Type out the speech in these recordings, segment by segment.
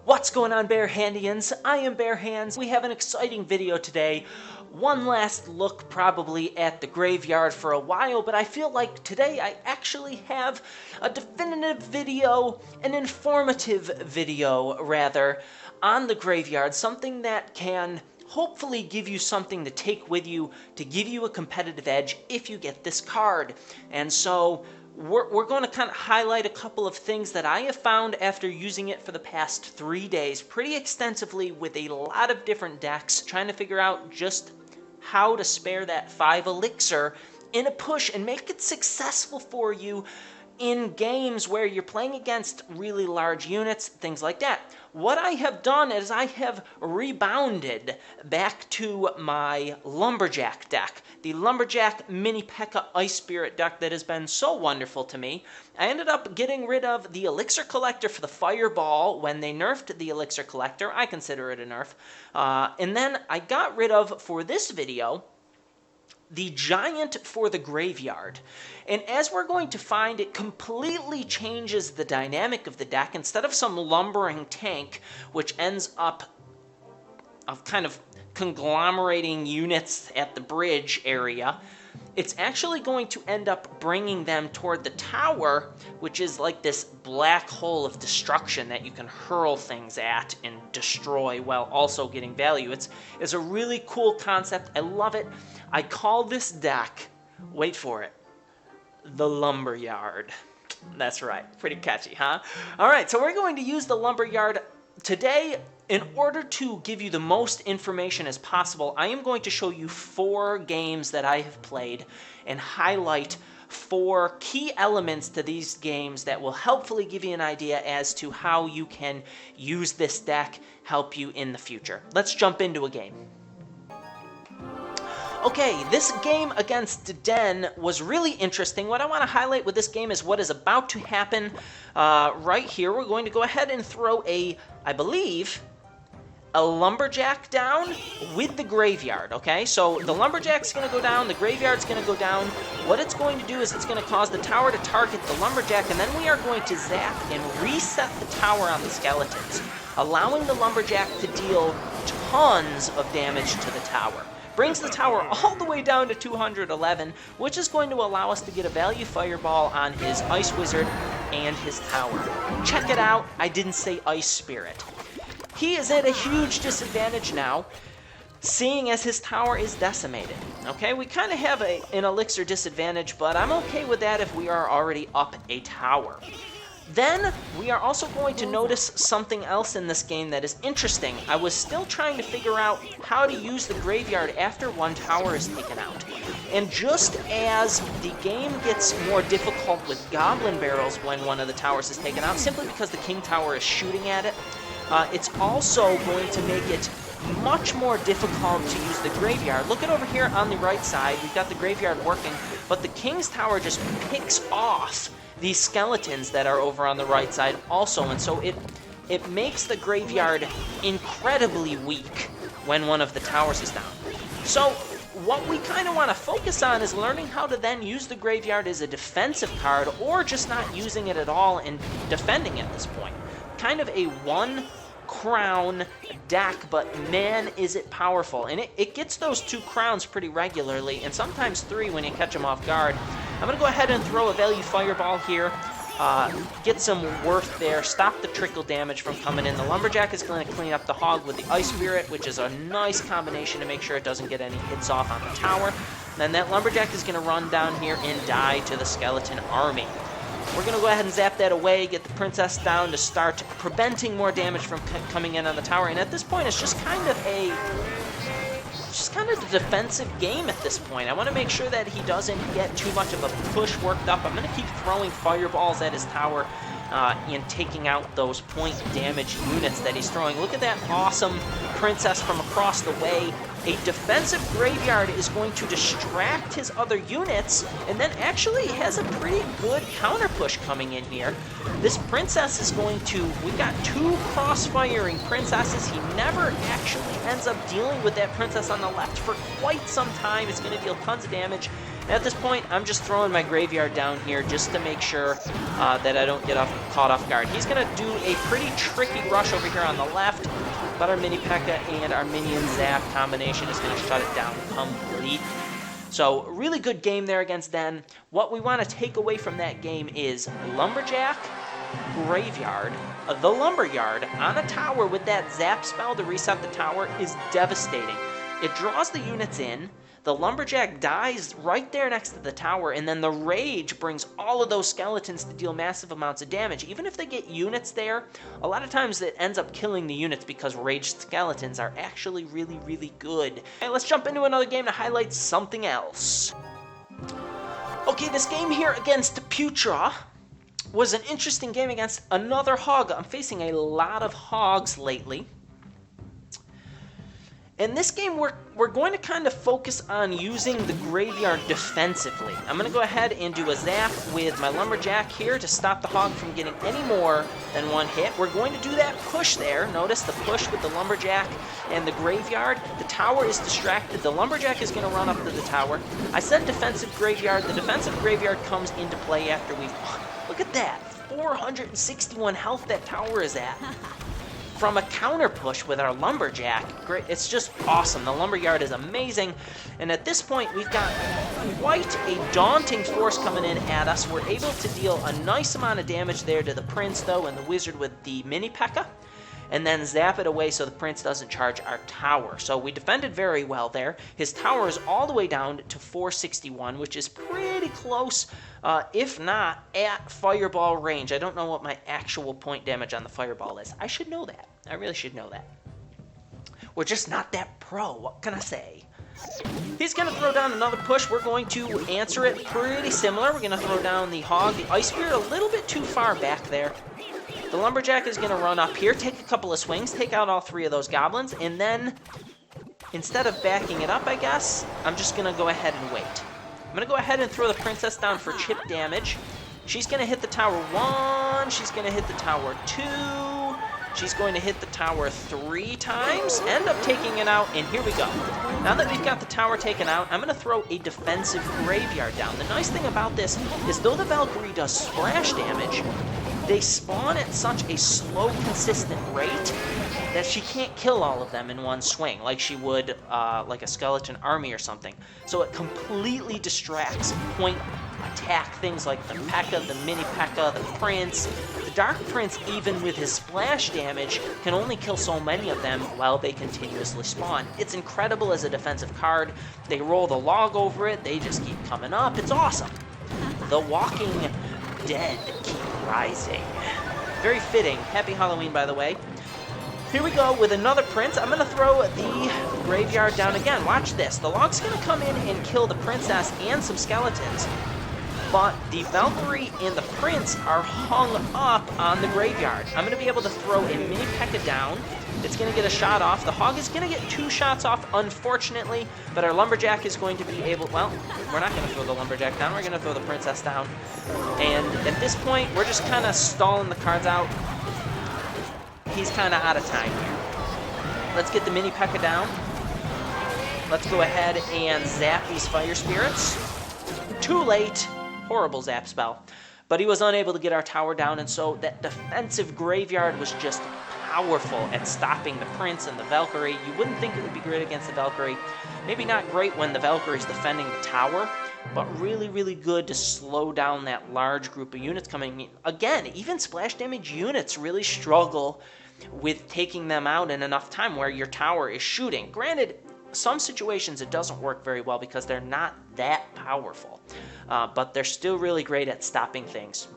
What's going on, Bearhandians? I am Bear Hands. We have an exciting video today. One last look probably at the graveyard for a while, but I feel like today I actually have a definitive video, an informative video rather, on the graveyard, something that can hopefully give you something to take with you to give you a competitive edge if you get this card. And so we're going to kind of highlight a couple of things that I have found after using it for the past 3 days pretty extensively with a lot of different decks, trying to figure out just how to spare that 5 elixir in a push and make it successful for you in games where you're playing against really large units, things like that. What I have done is I have rebounded back to my Lumberjack deck, the Lumberjack Mini P.E.K.K.A. Ice Spirit deck that has been so wonderful to me. I ended up getting rid of the Elixir Collector for the Fireball when they nerfed the Elixir Collector. I consider it a nerf. And then I got rid of, for this video, the Giant for the Graveyard. And as we're going to find, it completely changes the dynamic of the deck. Instead of some lumbering tank, which ends up kind of conglomerating units at the bridge area, it's actually going to end up bringing them toward the tower, which is like this black hole of destruction that you can hurl things at and destroy while also getting value. It's a really cool concept. I love it. I call this deck, wait for it, the Lumberyard. That's right. Pretty catchy, huh? All right, so we're going to use the Lumberyard today. In order to give you the most information as possible, I am going to show you 4 games that I have played and highlight 4 key elements to these games that will helpfully give you an idea as to how you can use this deck, help you in the future. Let's jump into a game. Okay, this game against Den was really interesting. What I want to highlight with this game is what is about to happen right here. We're going to go ahead and throw I believe, a Lumberjack down with the Graveyard, okay? So the Lumberjack's going to go down, the Graveyard's going to go down. What it's going to do is it's going to cause the tower to target the Lumberjack, and then we are going to zap and reset the tower on the skeletons, allowing the Lumberjack to deal tons of damage to the tower. Brings the tower all the way down to 211, which is going to allow us to get a value Fireball on his Ice Wizard and his tower. Check it out, I didn't say Ice Spirit. He is at a huge disadvantage now, seeing as his tower is decimated. Okay, we kind of have an elixir disadvantage, but I'm okay with that if we are already up a tower. Then, we are also going to notice something else in this game that is interesting. I was still trying to figure out how to use the Graveyard after one tower is taken out. And just as the game gets more difficult with Goblin Barrels when one of the towers is taken out, simply because the King Tower is shooting at it, it's also going to make it much more difficult to use the Graveyard. Look at over here on the right side, we've got the Graveyard working, but the King's Tower just picks off these skeletons that are over on the right side also, and so it makes the Graveyard incredibly weak when one of the towers is down. So what we kind of want to focus on is learning how to then use the Graveyard as a defensive card, or just not using it at all and defending at this point. Kind of a one crown deck, but man is it powerful, and it gets those 2 crowns pretty regularly, and sometimes 3 when you catch them off guard. I'm going to go ahead and throw a value Fireball here, get some worth there, stop the trickle damage from coming in. The Lumberjack is going to clean up the Hog with the Ice Spirit, which is a nice combination to make sure it doesn't get any hits off on the tower. Then that Lumberjack is going to run down here and die to the skeleton army. We're going to go ahead and zap that away, get the Princess down to start preventing more damage from coming in on the tower. And at this point, it's just kind of a defensive game at this point. I want to make sure that he doesn't get too much of a push worked up. I'm going to keep throwing Fireballs at his tower and taking out those point damage units that he's throwing. Look at that awesome Princess from across the way. A defensive Graveyard is going to distract his other units, and then actually has a pretty good counter push coming in here. This Princess is going to, we've got 2 cross-firing Princesses. He never actually ends up dealing with that Princess on the left for quite some time. It's going to deal tons of damage. At this point, I'm just throwing my graveyard down here just to make sure that I don't get caught off guard. He's going to do a pretty tricky rush over here on the left, but our Mini P.E.K.K.A. and our Minion Zap combination is going to shut it down completely. So, really good game there against Den. What we want to take away from that game is Lumberjack, Graveyard, the Lumberyard on a tower with that Zap spell to reset the tower is devastating. It draws the units in, the Lumberjack dies right there next to the tower, and then the Rage brings all of those skeletons to deal massive amounts of damage. Even if they get units there, a lot of times it ends up killing the units because Raged skeletons are actually really, really good. Okay, let's jump into another game to highlight something else. Okay, this game here against Putra was an interesting game against another hog. I'm facing a lot of hogs lately. In this game, we're going to kind of focus on using the graveyard defensively. I'm going to go ahead and do a zap with my Lumberjack here to stop the hog from getting any more than one hit. We're going to do that push there. Notice the push with the Lumberjack and the graveyard. The tower is distracted. The Lumberjack is going to run up to the tower. I said defensive graveyard. The defensive graveyard comes into play after we've... Look at that. 461 health that tower is at. From a counter push with our Lumberjack. Great, it's just awesome. The Lumberyard is amazing. And at this point, we've got quite a daunting force coming in at us. We're able to deal a nice amount of damage there to the Prince, though, and the Wizard with the Mini P.E.K.K.A. And then zap it away so the Prince doesn't charge our tower. So we defended very well there. His tower is all the way down to 461, which is pretty close, if not at fireball range. I don't know what my actual point damage on the fireball is. I should know that. I really should know that. We're just not that pro. What can I say? He's going to throw down another push. We're going to answer it pretty similar. We're going to throw down the Hog. The Ice Spirit a little bit too far back there. The Lumberjack is going to run up here, take a couple of swings, take out all three of those goblins, and then, instead of backing it up, I guess, I'm just going to go ahead and wait. I'm going to go ahead and throw the Princess down for chip damage. She's going to hit the tower 1, she's going to hit the tower 2, she's going to hit the tower 3 times, end up taking it out, and here we go. Now that we've got the tower taken out, I'm going to throw a defensive graveyard down. The nice thing about this is though the Valkyrie does splash damage, they spawn at such a slow, consistent rate that she can't kill all of them in one swing, like she would like a skeleton army or something. So it completely distracts point attack things like the P.E.K.K.A., the Mini P.E.K.K.A., the Prince. The Dark Prince, even with his splash damage, can only kill so many of them while they continuously spawn. It's incredible as a defensive card. They roll the log over it, they just keep coming up. It's awesome. The Walking Dead keep rising. Very fitting. Happy Halloween, by the way. Here we go with another Prince. I'm going to throw the graveyard down again. Watch this. The log's going to come in and kill the Princess and some skeletons. But the Valkyrie and the Prince are hung up on the graveyard. I'm going to be able to throw a Mini P.E.K.K.A. down. It's going to get a shot off. The Hog is going to get 2 shots off, unfortunately, but our Lumberjack is going to be able... Well, we're not going to throw the Lumberjack down. We're going to throw the Princess down. And at this point, we're just kind of stalling the cards out. He's kind of out of time here. Let's get the Mini P.E.K.K.A. down. Let's go ahead and zap these Fire Spirits. Too late. Horrible zap spell. But he was unable to get our tower down, and so that defensive graveyard was just powerful at stopping the Prince and the Valkyrie. You wouldn't think it would be great against the Valkyrie. Maybe not great when the Valkyrie's defending the tower, but really, really good to slow down that large group of units coming in. Again, even splash damage units really struggle with taking them out in enough time where your tower is shooting. Granted, some situations it doesn't work very well because they're not that powerful, but they're still really great at stopping things.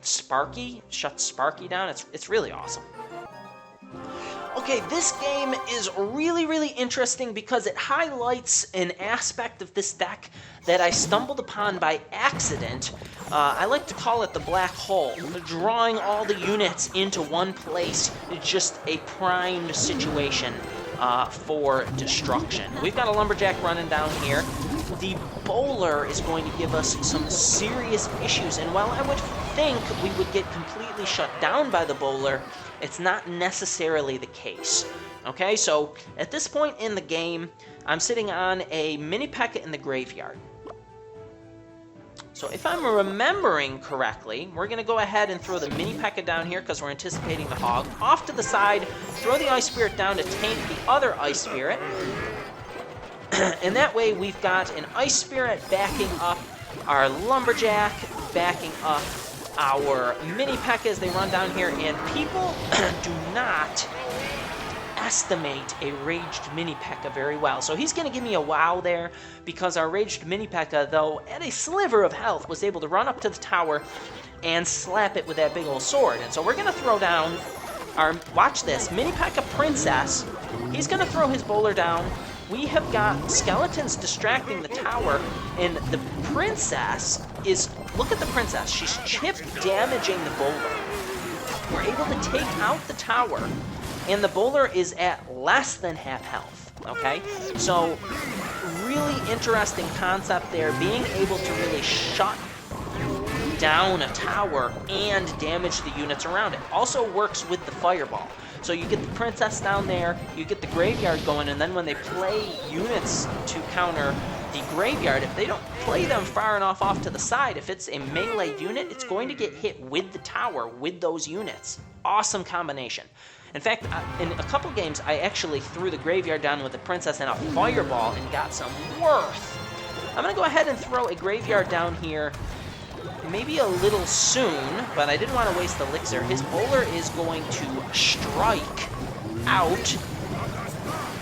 Sparky shuts Sparky down. It's really awesome. Okay, this game is really, really interesting because it highlights an aspect of this deck that I stumbled upon by accident. I like to call it the black hole. Drawing all the units into one place is just a primed situation for destruction. We've got a Lumberjack running down here. The Bowler is going to give us some serious issues, and while I would think we would get completely shut down by the Bowler, it's not necessarily the case. Okay, so at this point in the game, I'm sitting on a Mini P.E.K.K.A. in the graveyard. So if I'm remembering correctly, we're going to go ahead and throw the mini P.E.K.K.A down here because we're anticipating the hog. Off to the side, throw the ice spirit down to tank the other ice spirit. And that way we've got an ice spirit backing up our lumberjack, backing up our mini P.E.K.K.A as they run down here. And people do not estimate a raged mini P.E.K.K.A very well. So he's going to give me a wow there because our raged mini P.E.K.K.A, though at a sliver of health, was able to run up to the tower and slap it with that big old sword. And so we're going to throw down our, watch this, mini P.E.K.K.A princess. He's going to throw his bowler down. We have got skeletons distracting the tower, and the princess is, look at the princess, she's chip damaging the bowler. We're able to take out the tower, and the bowler is at less than half health, okay? So, really interesting concept there, being able to really shut down a tower and damage the units around it. Also works with the fireball. So you get the princess down there, you get the graveyard going, and then when they play units to counter the graveyard, if they don't play them far enough off to the side, if it's a melee unit, it's going to get hit with the tower, with those units. Awesome combination. In fact, in a couple games, I actually threw the graveyard down with the princess and a fireball and got some worth. I'm going to go ahead and throw a graveyard down here maybe a little soon, but I didn't want to waste the elixir. His bowler is going to strike out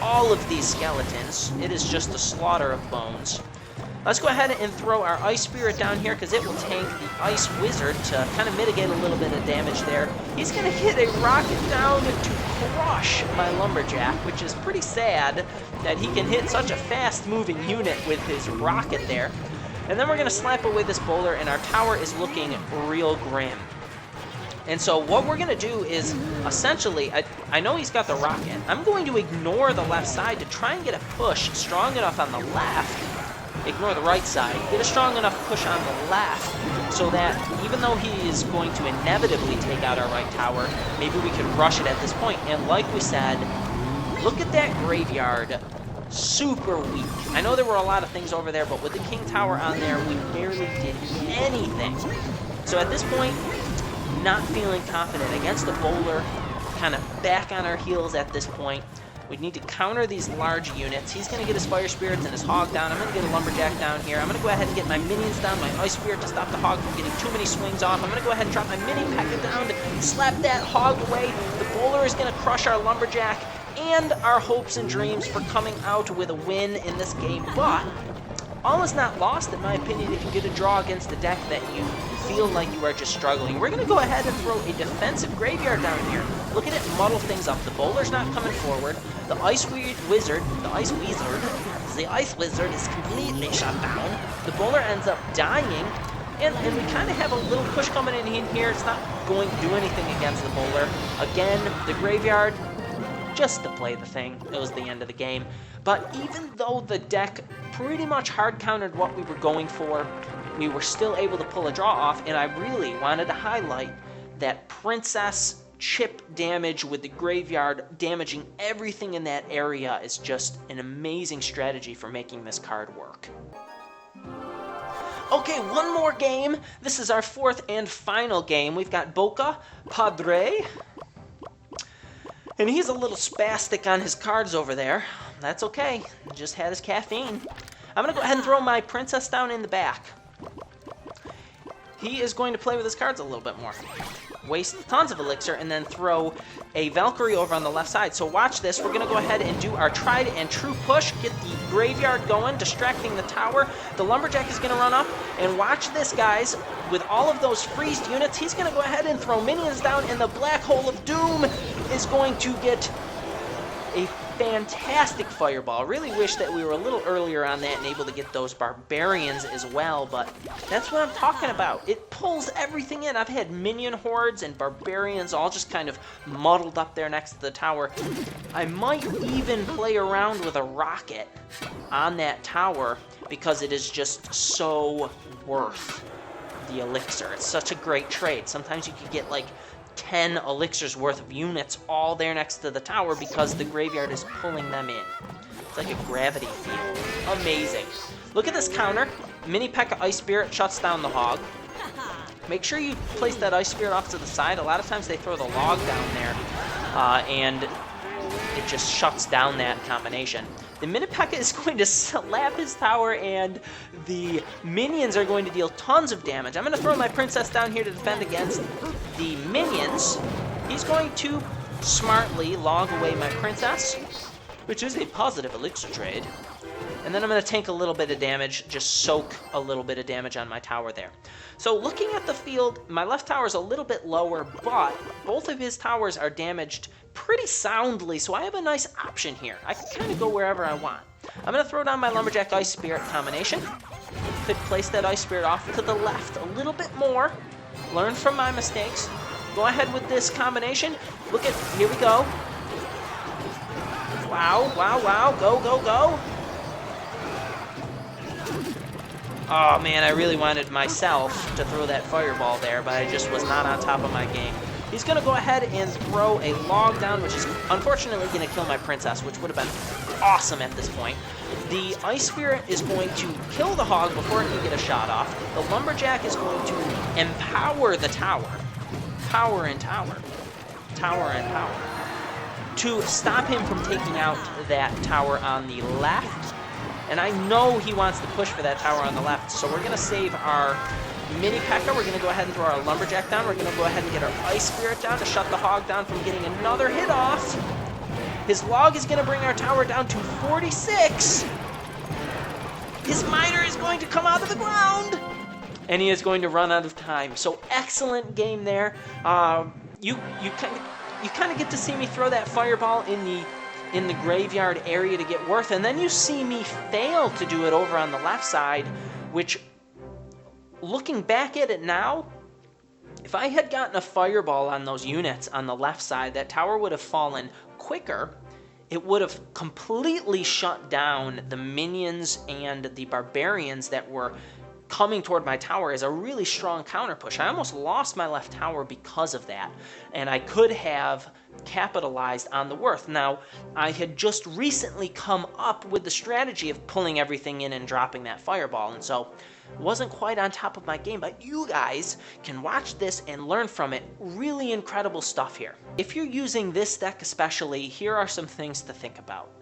all of these skeletons. It is just a slaughter of bones. Let's go ahead and throw our ice spirit down here because it will tank the ice wizard to kind of mitigate a little bit of damage there. He's going to hit a rocket down to crush my lumberjack, which is pretty sad that he can hit such a fast-moving unit with his rocket there. And then we're going to slap away this bowler, and our tower is looking real grim. And so what we're going to do is, essentially, I know he's got the rocket. I'm going to ignore the left side to try and get a push strong enough on the left. Ignore the right side. Get a strong enough push on the left so that even though he is going to inevitably take out our right tower, maybe we can rush it at this point. And like we said, look at that graveyard. Super weak. I know there were a lot of things over there, but with the king tower on there, we barely did anything. So at this point, not feeling confident against the bowler, kind of back on our heels at this point. We need to counter these large units. He's going to get his fire spirits and his hog down. I'm going to get a lumberjack down here. I'm going to go ahead and get my minions down, my ice spirit to stop the hog from getting too many swings off. I'm going to go ahead and drop my mini P.E.K.K.A down to slap that hog away. The bowler is going to crush our lumberjack and our hopes and dreams for coming out with a win in this game. But all is not lost, in my opinion, if you get a draw against a deck that you feel like you are just struggling. We're going to go ahead and throw a defensive graveyard down here. Look at it muddle things up. The bowler's not coming forward. The ice wizard is completely shut down. The bowler ends up dying. And we kind of have a little push coming in here. It's not going to do anything against the bowler. Again, the graveyard, just to play the thing. It was the end of the game. But even though the deck pretty much hard countered what we were going for, we were still able to pull a draw off, and I really wanted to highlight that princess chip damage with the graveyard damaging everything in that area is just an amazing strategy for making this card work. Okay, one more game. This is our fourth and final game. We've got Boca Padre. And he's a little spastic on his cards over there. That's okay. He just had his caffeine. I'm going to go ahead and throw my princess down in the back. He is going to play with his cards a little bit more. Waste tons of elixir and then throw a Valkyrie over on the left side. So watch this. We're going to go ahead and do our tried and true push. Get the graveyard going, distracting the tower. The Lumberjack is going to run up. And watch this, guys. With all of those freezed units, he's going to go ahead and throw minions down. And the Black Hole of Doom is going to get a fantastic fireball. Really wish that we were a little earlier on that and able to get those barbarians as well, but that's what I'm talking about. It pulls everything in. I've had minion hordes and barbarians all just kind of muddled up there next to the tower. I might even play around with a rocket on that tower because it is just so worth the elixir. It's such a great trade. Sometimes you could get like 10 elixirs worth of units all there next to the tower because the graveyard is pulling them in. It's like a gravity field. Amazing. Look at this counter. Mini P.E.K.K.A. Ice Spirit shuts down the hog. Make sure you place that Ice Spirit off to the side. A lot of times they throw the log down there, and it just shuts down that combination. The Mini P.E.K.K.A. is going to slap his tower, and the minions are going to deal tons of damage. I'm going to throw my princess down here to defend against the minions. He's going to smartly log away my princess, which is a positive elixir trade. And then I'm going to tank a little bit of damage, just soak a little bit of damage on my tower there. So looking at the field, my left tower is a little bit lower, but both of his towers are damaged pretty soundly, so I have a nice option here. I can kind of go wherever I want. I'm going to throw down my Lumberjack Ice Spirit combination. Could place that Ice Spirit off to the left a little bit more. Learn from my mistakes. Go ahead with this combination. Look at, here we go. Wow, wow, wow, go, go, go. Oh man, I really wanted myself to throw that fireball there, but I just was not on top of my game. He's going to go ahead and throw a log down, which is unfortunately going to kill my princess, which would have been awesome at this point. The Ice Spirit is going to kill the hog before it can get a shot off. The Lumberjack is going to empower the tower. Power and tower. Tower and power. To stop him from taking out that tower on the left. And I know he wants to push for that tower on the left, so we're going to save our Mini P.E.K.K.A. We're going to go ahead and throw our Lumberjack down. We're going to go ahead and get our Ice Spirit down to shut the hog down from getting another hit off. His log is going to bring our tower down to 46. His miner is going to come out of the ground. And he is going to run out of time. So excellent game there. You kind of get to see me throw that fireball in the graveyard area to get worth, and then you see me fail to do it over on the left side, which, looking back at it now, if I had gotten a fireball on those units on the left side, that tower would have fallen quicker. It would have completely shut down the minions and the barbarians that were coming toward my tower as a really strong counter push. I almost lost my left tower because of that, and I could have capitalized on the worth. Now, I had just recently come up with the strategy of pulling everything in and dropping that fireball, and so wasn't quite on top of my game, but you guys can watch this and learn from it. Really incredible stuff here. If you're using this deck especially, here are some things to think about.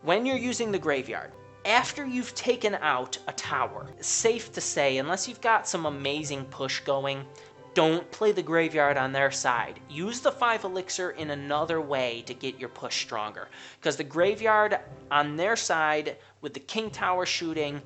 When you're using the graveyard, after you've taken out a tower, it's safe to say, unless you've got some amazing push going, don't play the graveyard on their side. Use the 5 elixir in another way to get your push stronger. Because the graveyard on their side, with the king tower shooting,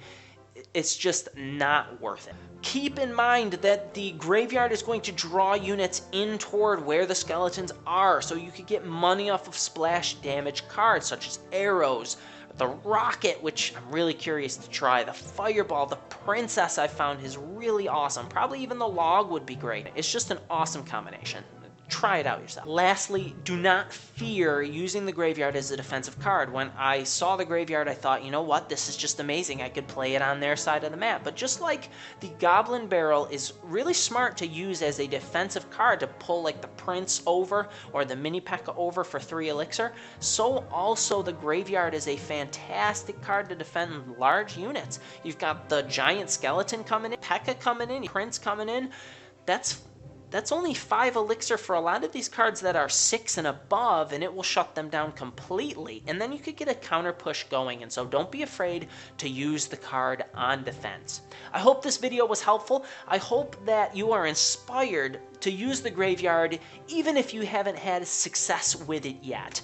it's just not worth it. Keep in mind that the graveyard is going to draw units in toward where the skeletons are, so you could get money off of splash damage cards, such as arrows, the rocket, which I'm really curious to try, the fireball, the princess I found is really awesome. Probably even the log would be great. It's just an awesome combination. Try it out yourself. Lastly, do not fear using the graveyard as a defensive card. When I saw the graveyard, I thought, you know what, this is just amazing. I could play it on their side of the map. But just like the Goblin Barrel is really smart to use as a defensive card to pull like the Prince over or the Mini P.E.K.K.A. over for 3 elixir, so also the graveyard is a fantastic card to defend large units. You've got the Giant Skeleton coming in, P.E.K.K.A. coming in, Prince coming in. That's only 5 elixir for a lot of these cards that are 6 and above, and it will shut them down completely. And then you could get a counter push going, and so don't be afraid to use the card on defense. I hope this video was helpful. I hope that you are inspired to use the graveyard, even if you haven't had success with it yet.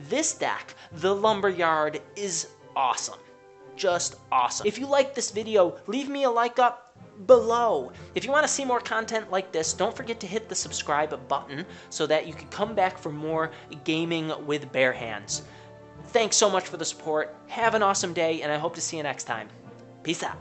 This deck, the Lumberyard, is awesome. Just awesome. If you like this video, leave me a like up below. If you want to see more content like this, don't forget to hit the subscribe button so that you can come back for more gaming with bare hands. Thanks so much for the support. Have an awesome day, and I hope to see you next time. Peace out.